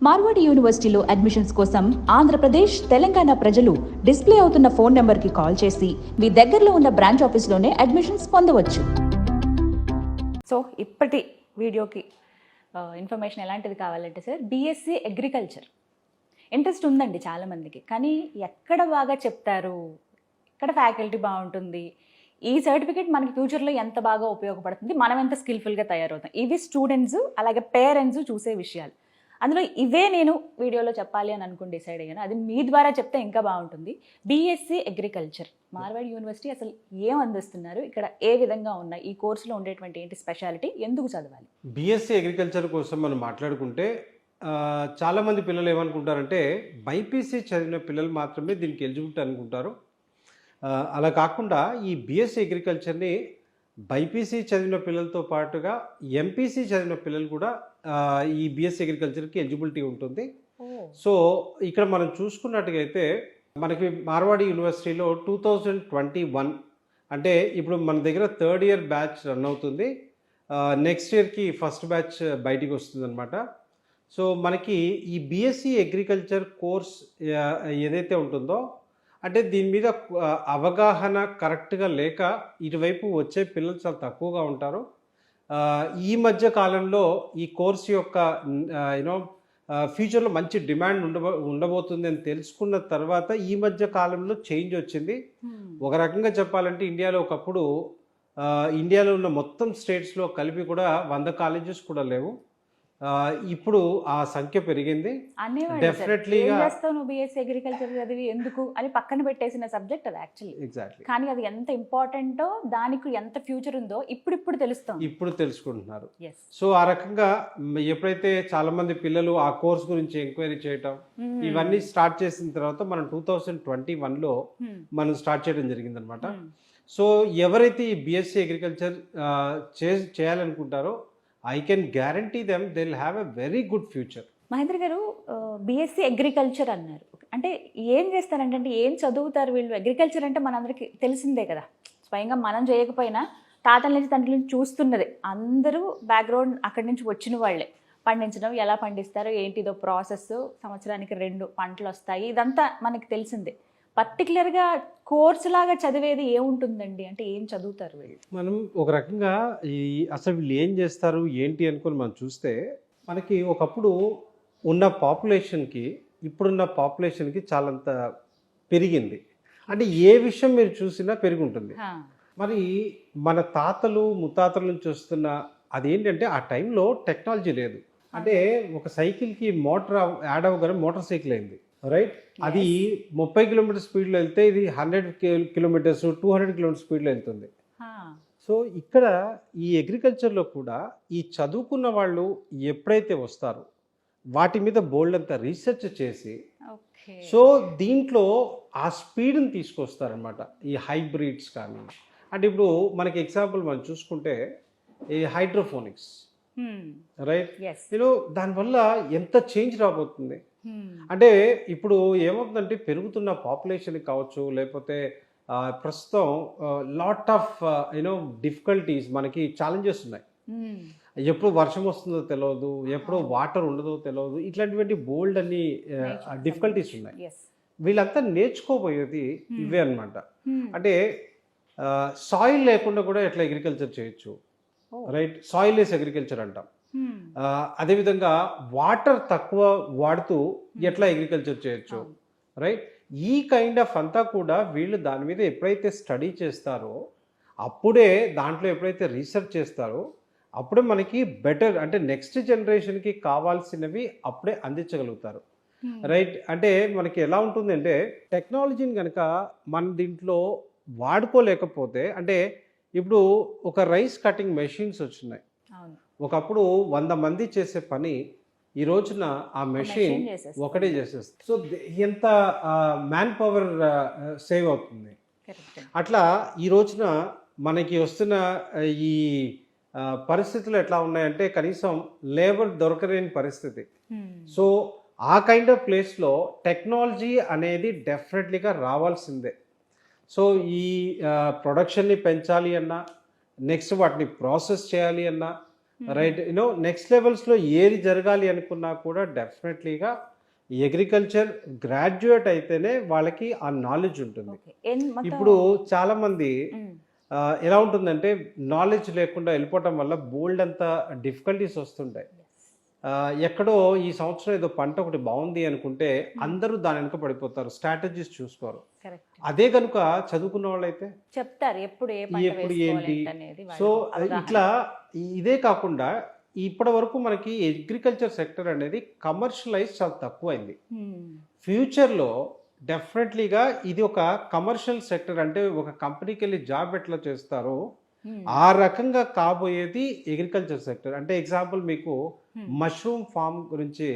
మార్వాడి యూనివర్సిటీలో అడ్మిషన్స్ కోసం ఆంధ్రప్రదేశ్, తెలంగాణ ప్రజలు డిస్ప్లే అవుతున్న ఫోన్ నెంబర్కి కాల్ చేసి మీ దగ్గరలో ఉన్న బ్రాంచ్ ఆఫీస్లోనే అడ్మిషన్స్ పొందవచ్చు. సో ఇప్పటి వీడియోకి ఇన్ఫర్మేషన్ ఎలాంటిది కావాలంటే సార్, బీఎస్సీ అగ్రికల్చర్ ఇంట్రెస్ట్ ఉందండి చాలామందికి, కానీ ఎక్కడ బాగా చెప్తారు, ఎక్కడ ఫ్యాకల్టీ బాగుంటుంది, ఈ సర్టిఫికేట్ మనకి ఫ్యూచర్లో ఎంత బాగా ఉపయోగపడుతుంది, మనం ఎంత స్కిల్ఫుల్గా తయారవుతాం, ఇవి స్టూడెంట్స్ అలాగే పేరెంట్స్ చూసే విషయాలు. అందులో ఇవే నేను వీడియోలో చెప్పాలి అని అనుకుని డిసైడ్ అయ్యాను. అది మీ ద్వారా చెప్తే ఇంకా బాగుంటుంది. బీఎస్సీ అగ్రికల్చర్ మార్వాడి యూనివర్సిటీ అసలు ఏం అందిస్తున్నారు, ఇక్కడ ఏ విధంగా ఉన్నాయి, ఈ కోర్సులో ఉండేటువంటి ఏంటి స్పెషాలిటీ, ఎందుకు చదవాలి? బీఎస్సీ అగ్రికల్చర్ కోసం మనం మాట్లాడుకుంటే చాలామంది పిల్లలు ఏమనుకుంటారంటే బైపీసీ చదివిన పిల్లలు మాత్రమే దీనికి ఎలిజిబిలిటీ అనుకుంటారు. అలా కాకుండా ఈ బీఎస్సీ అగ్రికల్చర్ని బైపీసీ చదివిన పిల్లలతో పాటుగా ఎంపీసీ చదివిన పిల్లలు కూడా ఈ బీఎస్సీ అగ్రికల్చర్కి ఎలిజిబిలిటీ ఉంటుంది. సో ఇక్కడ మనం చూసుకున్నట్టుగైతే మనకి మార్వాడి యూనివర్సిటీలో 2021 అంటే ఇప్పుడు మన దగ్గర 3rd ఇయర్ బ్యాచ్ రన్ అవుతుంది. నెక్స్ట్ ఇయర్కి ఫస్ట్ బ్యాచ్ బయటికి వస్తుంది అనమాట. సో మనకి ఈ బీఎస్సీ అగ్రికల్చర్ కోర్స్ ఏదైతే ఉంటుందో అంటే దీని మీద అవగాహన కరెక్ట్గా లేక ఇటువైపు వచ్చే పిల్లలు చాలా తక్కువగా ఉంటారు. ఈ మధ్య కాలంలో ఈ కోర్స్ యొక్క ఫ్యూచర్లో మంచి డిమాండ్ ఉండబోతుంది అని తెలుసుకున్న తర్వాత ఈ మధ్య కాలంలో చేంజ్ వచ్చింది. ఒక రకంగా చెప్పాలంటే ఇండియాలో ఒకప్పుడు ఇండియాలో ఉన్న మొత్తం స్టేట్స్లో కలిపి కూడా 100 కాలేజెస్ కూడా లేవు. ఇప్పుడు ఆ సంఖ్య పెరిగింది. డెఫినెట్లీగా బీఎస్సీ అగ్రికల్చర్ చదివి ఎందుకు అని పక్కన పెట్టేసిన సబ్జెక్ట్ అది యాక్చువల్లీ. ఎగ్జాక్ట్లీ. కానీ అది ఎంత ఇంపార్టెంటో, దానికి ఎంత ఫ్యూచర్ ఉందో ఇప్పుడు తెలుస్తుంది, ఇప్పుడు తెలుసుకుంటున్నారు. సో ఆ రకంగా ఎప్పుడైతే చాలా మంది పిల్లలు ఆ కోర్స్ గురించి ఎంక్వైరీ చేయటం ఇవన్నీ స్టార్ట్ చేసిన తర్వాత మనం 2021లో మనం స్టార్ట్ చేయడం జరిగింది అనమాట. సో ఎవరైతే ఈ బీఎస్సీ అగ్రికల్చర్ చేయాలనుకుంటారో I can guarantee them they'll have a very good future. Mahendra గారు, బీఎస్సీ అగ్రికల్చర్ అన్నారు, అంటే ఏం చేస్తారంటే ఏం చదువుతారు వీళ్ళు? అగ్రికల్చర్ అంటే మనందరికీ తెలిసిందే కదా, స్వయంగా మనం చేయకపోయినా తాతల నుంచి తండ్రి నుంచి చూస్తున్నదే, అందరూ బ్యాక్గ్రౌండ్ అక్కడి నుంచి వచ్చిన వాళ్ళే. పండించడం ఎలా పండిస్తారో ఏంటిదో ప్రాసెస్, సంవత్సరానికి 2 పంటలు వస్తాయి, ఇదంతా మనకి తెలిసిందే. పర్టికులర్గా కోర్సు లాగా చదివేది ఏముంటుందండి, అంటే ఏం చదువుతారు వీళ్ళు? మనం ఒక రకంగా అసలు వీళ్ళు ఏం చేస్తారు ఏంటి అనుకుని మనం చూస్తే మనకి ఒకప్పుడు ఉన్న పాపులేషన్కి ఇప్పుడున్న పాపులేషన్కి చాలంత పెరిగింది. అంటే ఏ విషయం మీరు చూసినా పెరిగి ఉంటుంది. మరి మన తాతలు ముత్తాతల నుంచి వస్తున్న అదేంటంటే ఆ టైంలో టెక్నాలజీ లేదు. అంటే ఒక సైకిల్కి మోటార్ యాడ్ అవ్వగానే మోటార్ సైకిల్ అయింది, రైట్? అది 30 కిలోమీటర్ స్పీడ్లో వెళ్తే ఇది 100 కిలోమీటర్స్ 200 కిలోమీటర్ స్పీడ్లో వెళ్తుంది. సో ఇక్కడ ఈ అగ్రికల్చర్లో కూడా ఈ చదువుకున్న వాళ్ళు ఎప్పుడైతే వస్తారో వాటి మీద బోల్డ్ అంతా రీసెర్చ్ చేసి సో దీంట్లో ఆ స్పీడ్ని తీసుకొస్తారనమాట. ఈ హైబ్రిడ్స్ కానీ, అంటే ఇప్పుడు మనకి ఎగ్జాంపుల్ మనం చూసుకుంటే ఈ హైడ్రోఫోనిక్స్, రైట్? దానివల్ల ఎంత చేంజ్ రాబోతుంది. అంటే ఇప్పుడు ఏమవుతుందంటే పెరుగుతున్న పాపులేషన్ కావచ్చు, లేకపోతే ప్రస్తుతం లాట్ ఆఫ్ డిఫికల్టీస్, మనకి ఛాలెంజెస్ ఉన్నాయి. ఎప్పుడు వర్షం వస్తుందో తెలియదు, ఎప్పుడు వాటర్ ఉండదో తెలియదు, ఇట్లాంటివంటి బోల్డ్ అన్ని డిఫికల్టీస్ ఉన్నాయి. వీళ్ళంతా నేర్చుకోబోయేది ఇవే అనమాట. అంటే సాయిల్ లేకుండా కూడా ఎట్లా అగ్రికల్చర్ చేయొచ్చు, రైట్? సాయిల్ లెస్ అగ్రికల్చర్ అంటాం. అదేవిధంగా వాటర్ తక్కువ వాడుతూ ఎట్లా అగ్రికల్చర్ చేయొచ్చు, రైట్? ఈ కైండ్ ఆఫ్ అంతా కూడా వీళ్ళు దాని మీద ఎప్పుడైతే స్టడీ చేస్తారో, అప్పుడే దాంట్లో ఎప్పుడైతే రీసెర్చ్ చేస్తారో అప్పుడే మనకి బెటర్, అంటే నెక్స్ట్ జనరేషన్కి కావాల్సినవి అప్పుడే అందించగలుగుతారు, రైట్? అంటే మనకి ఎలా ఉంటుందంటే టెక్నాలజీని కనుక మన దీంట్లో వాడుకోలేకపోతే, అంటే ఇప్పుడు ఒక రైస్ కటింగ్ మెషిన్స్ వచ్చినాయి. ఒకప్పుడు 100 మంది చేసే పని ఈ రోజున ఆ మెషిన్ ఒకటే చేసేస్తుంది. సో ఎంత మ్యాన్ పవర్ సేవ్ అవుతుంది. అట్లా ఈ రోజున మనకి వస్తున్న ఈ పరిస్థితులు ఎట్లా ఉన్నాయంటే కనీసం లేబర్ దొరకలేని పరిస్థితి. సో ఆ కైండ్ ఆఫ్ ప్లేస్లో టెక్నాలజీ అనేది డెఫినెట్లీగా రావాల్సిందే. సో ఈ ప్రొడక్షన్ని పెంచాలి అన్నా, నెక్స్ట్ వాటిని ప్రాసెస్ చేయాలి అన్నా, రైట్ నెక్స్ట్ లెవెల్స్లో ఏది జరగాలి అనుకున్నా కూడా డెఫినెట్లీగా అగ్రికల్చర్ గ్రాడ్యుయేట్ అయితేనే వాళ్ళకి ఆ నాలెడ్జ్ ఉంటుంది. ఇప్పుడు చాలా మంది ఎలా ఉంటుందంటే నాలెడ్జ్ లేకుండా వెళ్ళిపోవటం వల్ల బోల్డ్ అంత డిఫికల్టీస్ వస్తుంటాయి. ఎక్కడో ఈ సంవత్సరం ఏదో పంట ఒకటి బాగుంది అనుకుంటే అందరూ దాని వెనుక పడిపోతారు, స్ట్రాటజీస్ చూసుకోరు. అదే కనుక చదువుకున్న వాళ్ళైతే చెప్తారు ఎప్పుడు ఏంటి. సో ఇట్లా ఇదే కాకుండా ఇప్పటి వరకు మనకి అగ్రికల్చర్ సెక్టర్ అనేది కమర్షియలైజ్ చాలా తక్కువైంది. ఫ్యూచర్లో డెఫినెట్లీగా ఇది ఒక కమర్షియల్ సెక్టర్, అంటే ఒక కంపెనీకి వెళ్ళి జాబ్ ఎట్లా చేస్తారో ఆ రకంగా కాబోయేది అగ్రికల్చర్ సెక్టర్. అంటే ఎగ్జాంపుల్ మీకు మష్రూమ్ ఫామ్ గురించి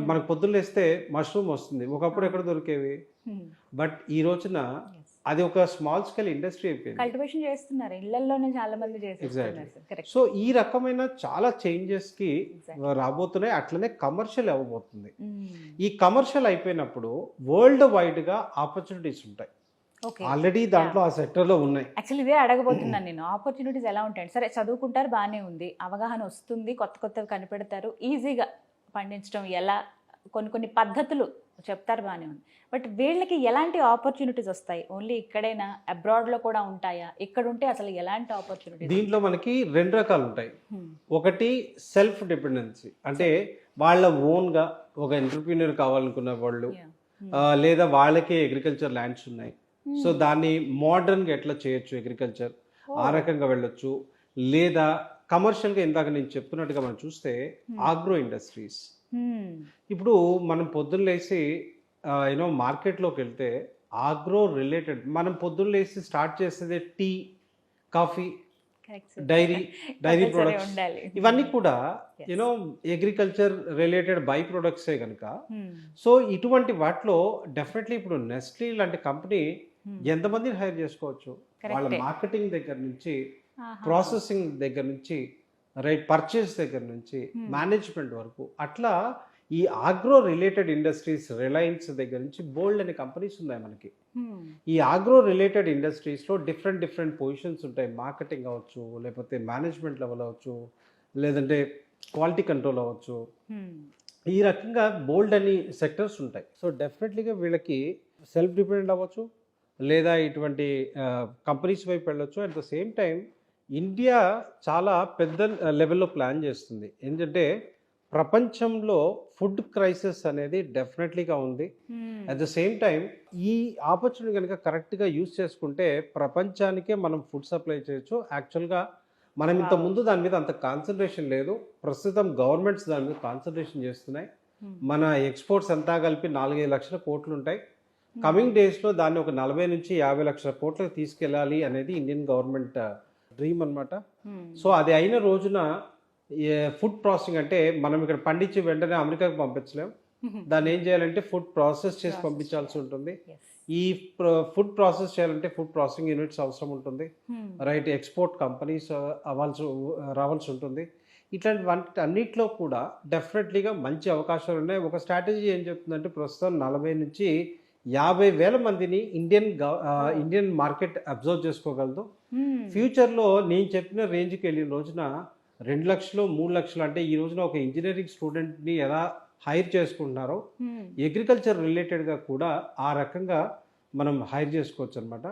మనకు పొద్దున్న లేస్తే మష్రూమ్ వస్తుంది, ఒకప్పుడు ఎక్కడ దొరికేవి, బట్ ఈ రోజున అది ఒక స్మాల్ స్కేల్ ఇండస్ట్రీ అయిపోయింది. కల్టివేషన్ చేస్తున్నారు ఇళ్లలోనే చాలా మంది చేస్తున్నారు. సో ఈ రకమైన చాలా చేంజెస్ కి రాబోతున్నాయి. అట్లనే కమర్షియల్ అవ్వబోతుంది. ఈ కమర్షియల్ అయిపోయినప్పుడు వరల్డ్ వైడ్ గా ఆపర్చునిటీస్ ఉంటాయి. ఆల్రెడీ దాంట్లో ఆ సెక్టర్ లో ఉన్నాయి. యాక్చువల్లీ ఇదే అడగబోతున్నాను నేను, ఆపర్చునిటీస్ ఎలా ఉంటాయి. సరే చదువుకుంటారు, బాగానే ఉంది, అవగాహన వస్తుంది, కొత్త కొత్తవి కనిపెడతారు, ఈజీగా పండించడం ఎలా, కొన్ని పద్ధతులు చెప్తారు, బాగానే ఉంది. బట్ వీళ్ళకి ఎలాంటి ఆపర్చునిటీస్ వస్తాయి? ఓన్లీ ఇక్కడైనా, అబ్రాడ్లో కూడా ఉంటాయా? ఇక్కడ ఉంటే అసలు ఎలాంటి ఆపర్చునిటీస్? దీంట్లో మనకి రెండు రకాలు ఉంటాయి. ఒకటి సెల్ఫ్ డిపెండెన్సీ, అంటే వాళ్ళ ఓన్గా ఒక ఎంటర్ప్రీనియర్ కావాలనుకున్న వాళ్ళు, లేదా వాళ్ళకే అగ్రికల్చర్ ల్యాండ్స్ ఉన్నాయి, సో దాన్ని మోడర్న్గా ఎట్లా చేయొచ్చు అగ్రికల్చర్, ఆ రకంగా వెళ్ళొచ్చు. లేదా కమర్షియల్గా ఇందాక నేను చెప్తున్నట్టుగా మనం చూస్తే ఆగ్రో ఇండస్ట్రీస్. ఇప్పుడు మనం పొద్దున్న లేసి మార్కెట్లోకి వెళ్తే ఆగ్రో రిలేటెడ్, మనం పొద్దున్న లేసి స్టార్ట్ చేసేది టీ, కాఫీ, డైరీ ప్రొడక్ట్స్, ఇవన్నీ కూడా అగ్రికల్చర్ రిలేటెడ్ బై ప్రొడక్ట్సే కనుక. సో ఇటువంటి వాటిలో డెఫినెట్లీ ఇప్పుడు నెస్ట్లీ లాంటి కంపెనీ ఎంతమందిని హైర్ చేసుకోవచ్చు, వాళ్ళ మార్కెటింగ్ దగ్గర నుంచి, ప్రాసెసింగ్ దగ్గర నుంచి, రైట్ పర్చేస్ దగ్గర నుంచి, మేనేజ్మెంట్ వరకు. అట్లా ఈ ఆగ్రో రిలేటెడ్ ఇండస్ట్రీస్, రిలయన్స్ దగ్గర నుంచి బోల్డ్ అనే కంపెనీస్ ఉన్నాయి మనకి. ఈ ఆగ్రో రిలేటెడ్ ఇండస్ట్రీస్లో డిఫరెంట్ పొజిషన్స్ ఉంటాయి. మార్కెటింగ్ అవ్వచ్చు, లేకపోతే మేనేజ్మెంట్ లెవెల్ అవ్వచ్చు, లేదంటే క్వాలిటీ కంట్రోల్ అవ్వచ్చు. ఈ రకంగా బోల్డ్ అని సెక్టర్స్ ఉంటాయి. సో డెఫినెట్లీగా వీళ్ళకి సెల్ఫ్ డిపెండెంట్ అవ్వచ్చు, లేదా ఇటువంటి కంపెనీస్ వైపు వెళ్ళొచ్చు. At the same time India చాలా పెద్ద లెవెల్లో ప్లాన్ చేస్తుంది. ఏంటంటే ప్రపంచంలో ఫుడ్ క్రైసిస్ అనేది డెఫినెట్లీగా ఉంది. అట్ ద సేమ్ టైం ఈ ఆపర్చునిటీ కనుక కరెక్ట్గా యూజ్ చేసుకుంటే ప్రపంచానికే మనం ఫుడ్ సప్లై చేయొచ్చు. యాక్చువల్గా మనం ఇంత ముందు దాని మీద అంత కాన్సన్ట్రేషన్ లేదు, ప్రస్తుతం గవర్నమెంట్స్ దాని మీద కాన్సన్ట్రేషన్ చేస్తున్నాయి. మన ఎక్స్పోర్ట్స్ అంతా కలిపి 4-5 లక్షల కోట్లు ఉంటాయి. కమింగ్ డేస్లో దాన్ని ఒక 40 నుంచి 50 లక్షల కోట్లకు తీసుకెళ్ళాలి అనేది ఇండియన్ గవర్నమెంట్ డ్రీమ్ అనమాట. సో అది అయిన రోజున ఫుడ్ ప్రాసెసింగ్, అంటే మనం ఇక్కడ పండించి వెంటనే అమెరికాకి పంపించలేం, దాన్ని ఏం చేయాలంటే ఫుడ్ ప్రాసెస్ చేసి పంపించాల్సి ఉంటుంది. ఈ ఫుడ్ ప్రాసెస్ చేయాలంటే ఫుడ్ ప్రాసెసింగ్ యూనిట్స్ అవసరం ఉంటుంది, రైట్ ఎక్స్పోర్ట్ కంపెనీస్ రావాల్సి ఉంటుంది. ఇట్లాంటి వాటి అన్నిట్లో కూడా డెఫినెట్లీగా మంచి అవకాశాలు ఉన్నాయి. ఒక స్ట్రాటజీ ఏం చెప్తుందంటే ప్రస్తుతం 40 నుంచి 50,000 మందిని ఇండియన్ మార్కెట్ అబ్జర్వ్ చేసుకోగలదు. ఫ్యూచర్లో నేను చెప్పిన రేంజ్కి వెళ్ళిన రోజున 2 లక్షలు 3 లక్షలు, అంటే ఈ రోజున ఒక ఇంజనీరింగ్ స్టూడెంట్ని ఎలా హైర్ చేసుకుంటున్నారో అగ్రికల్చర్ రిలేటెడ్గా కూడా ఆ రకంగా మనం హైర్ చేసుకోవచ్చు అనమాట.